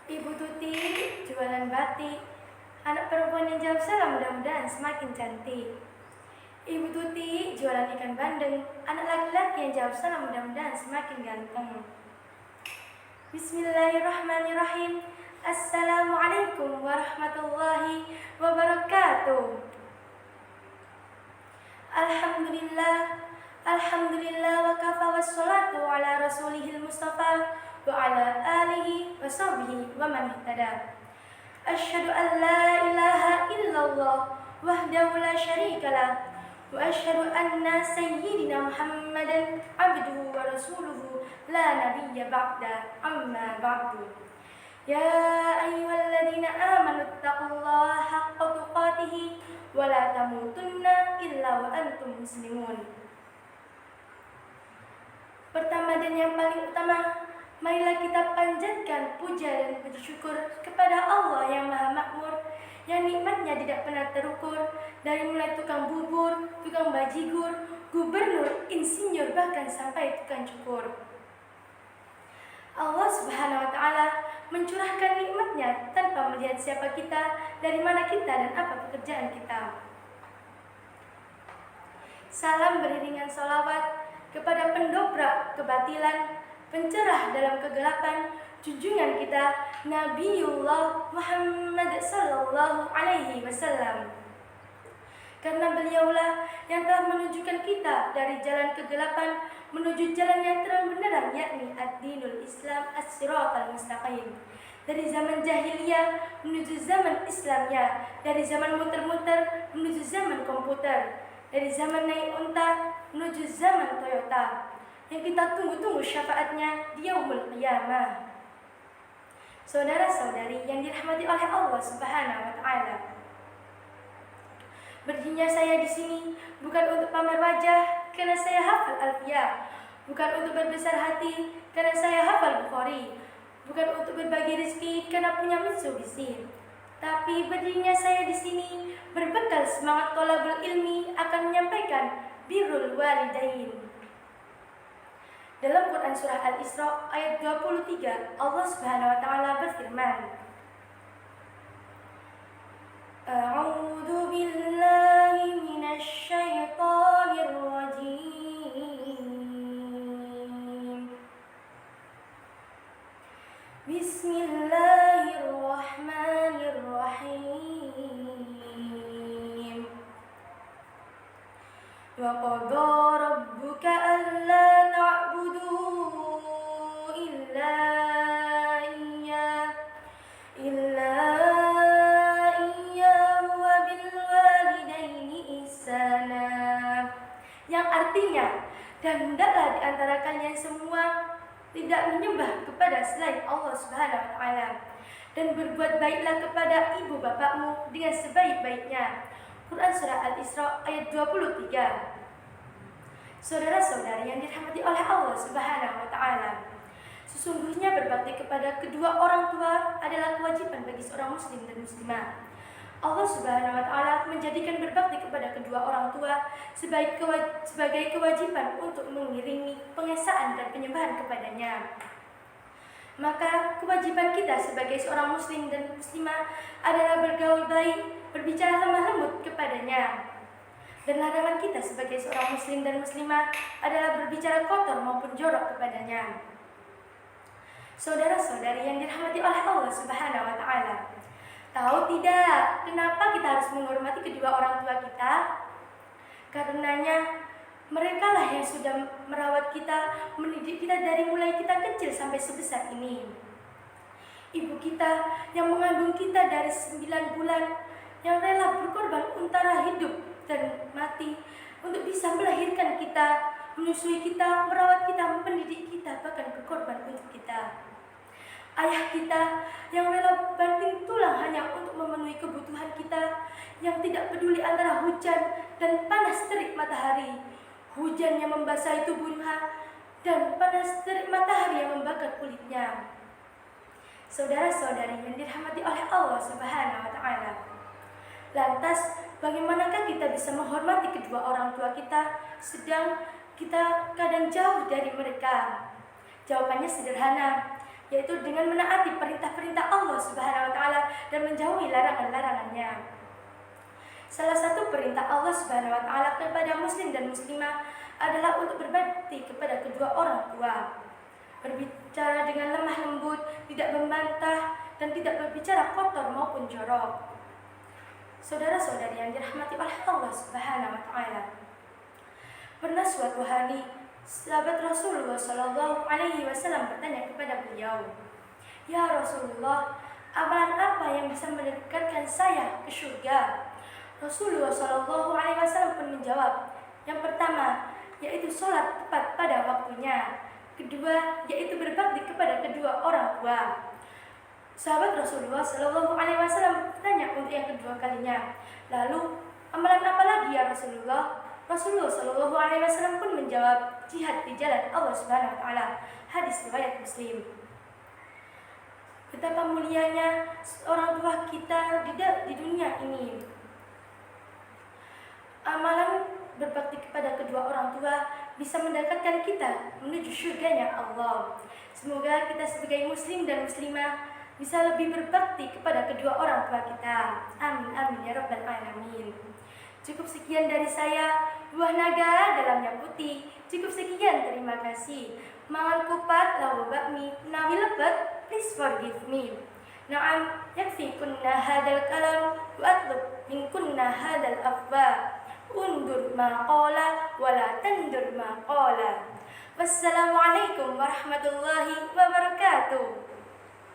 Ibu Tuti jualan batik. Anak perempuan yang jawab salam mudah-mudahan semakin cantik. Ibu Tuti jualan ikan bandeng. Anak laki-laki yang jawab salam mudah-mudahan semakin ganteng. Bismillahirrahmanirrahim. Assalamualaikum warahmatullahi wabarakatuh. Alhamdulillah wa kafa wassalatu ala rasulihil mustafa wa ala alihi wa sahbihi wa man ihtada. Asyhadu an la ilaha illallah wahdahu la syarikalah wa asyhadu anna sayyidina Muhammadan abduhu wa rasuluhu la nabiyya ba'da, amma ba'du. Ya ayyuhalladzina amanu taqullaha haqqa tuqatih wa la tamutunna illa wa antum muslimun. Pertama dan yang paling utama, marilah kita panjatkan puja dan puji syukur kepada Allah yang Maha Makmur, yang nikmatnya tidak pernah terukur, dari mulai tukang bubur, tukang bajigur, gubernur, insinyur, bahkan sampai tukang cukur. Allah Subhanahu wa Ta'ala mencurahkan nikmatnya tanpa melihat siapa kita, dari mana kita, dan apa pekerjaan kita. Salam beriringan sholawat kepada pendobrak kebatilan, pencerah dalam kegelapan, junjungan kita Nabiullah Muhammad sallallahu alaihi wasallam. Karena beliaulah yang telah menunjukkan kita dari jalan kegelapan menuju jalan yang terang benderang, yakni ad-dinul Islam as-siratal mustaqim. Dari zaman jahiliyah menuju zaman Islamnya, dari zaman muter-muter menuju zaman komputer, dari zaman naik unta menuju zaman Toyota, yang kita tunggu-tunggu syafaatnya di yaumul qiyamah. Saudara-saudari yang dirahmati oleh Allah Subhanahu wa Ta'ala, berdirinya saya di sini bukan untuk pamer wajah karena saya hafal Alfiyah, bukan untuk berbesar hati karena saya hafal Bukhari, bukan untuk berbagi rezeki karena punya Mitsubishi. Tapi berdirinya saya di sini berbekal semangat thalabul ilmi akan menyampaikan birrul walidain. Dalam Quran surah Al-Isra ayat 23, Allah Subhanahu wa Ta'ala berfirman, A'udzu billahi minasy syaithanir rajim. Bismillahirrahmanirrahim. Wa qadha rabbuka alla ta'budu illa iyyahu wa bil walidaini ihsana. Yang artinya, dan hendaklah di antara kalian semua tidak menyembah kepada selain Allah Subhanahu wa Ta'ala, dan berbuat baiklah kepada ibu bapakmu dengan sebaik-baiknya. Quran surah Al-Isra ayat 23. Saudara-saudari yang dirahmati oleh Allah Subhanahu wa Ta'ala, sesungguhnya berbakti kepada kedua orang tua adalah kewajiban bagi seorang muslim dan muslimah. Allah Subhanahu wa Ta'ala menjadikan berbakti kepada kedua orang tua sebagai kewajiban untuk mengiringi pengesaan dan penyembahan kepadanya. Maka kewajiban kita sebagai seorang muslim dan muslimah adalah bergaul baik, berbicara lemah lembut kepadanya. Dan larangan kita sebagai seorang muslim dan muslimah adalah berbicara kotor maupun jorok kepadanya. Saudara-saudari yang dirahmati oleh Allah Subhanahu wa Ta'ala, tahu tidak kenapa kita harus menghormati kedua orang tua kita? Karenanya mereka lah yang sudah merawat kita, mendidik kita dari mulai kita kecil sampai sebesar ini. Ibu kita yang mengandung kita dari 9 bulan, yang rela berkorban antara hidup dan mati untuk bisa melahirkan kita, menyusui kita, merawat kita, mendidik kita, bahkan berkorban untuk kita. Ayah kita yang rela banting tulang hanya untuk memenuhi kebutuhan kita, yang tidak peduli antara hujan dan panas terik matahari, hujan yang membasahi tubuhnya dan panas terik matahari yang membakar kulitnya. Saudara-saudari yang dirahmati oleh Allah Subhanahu wa Ta'ala, lantas bagaimanakah kita bisa menghormati kedua orang tua kita sedang kita kadang jauh dari mereka? Jawabannya sederhana, yaitu dengan menaati perintah-perintah Allah Subhanahu wa taala dan menjauhi larangan-larangannya. Salah satu perintah Allah Subhanahu wa taala kepada muslim dan muslimah adalah untuk berbakti kepada kedua orang tua. Berbicara dengan lemah lembut, tidak membantah dan tidak berbicara kotor maupun jorok. Saudara-saudari yang dirahmati oleh Allah Subhanahu wa taala. Pernah suatu hari sahabat Rasulullah Shallallahu alaihi wasallam bertanya kepada beliau, "Ya Rasulullah, amalan apa yang bisa mendekatkan saya ke surga?" Rasulullah Shallallahu alaihi wasallam pun menjawab, "Yang pertama, yaitu sholat tepat pada waktunya. Kedua, yaitu berbakti kepada kedua orang tua." Sahabat Rasulullah Shallallahu alaihi wasallam bertanya untuk yang kedua kalinya, "Lalu, amalan apa lagi ya Rasulullah?" Rasulullah Shallallahu alaihi wasallam pun menjawab, "Jihad di jalan Allah Subhanahu wa taala." Hadis riwayat Muslim. Betapa mulianya orang tua kita di dunia ini. Amalan berbakti kepada kedua orang tua bisa mendekatkan kita menuju surganya Allah. Semoga kita sebagai muslim dan muslimah bisa lebih berbakti kepada kedua orang tua kita. Amin amin ya rabbal alamin. Cukup sekian dari saya. Buah naga dalamnya putih. Cukup sekian, terima kasih. Mangan kupat lawa bakmi nawi lepet, please forgive me. Na'am yakfikunna hadal kalam wa atlub minkunna hadal afwa. Undur ma qala wala tandur ma qala. Wassalamualaikum warahmatullahi wabarakatuh.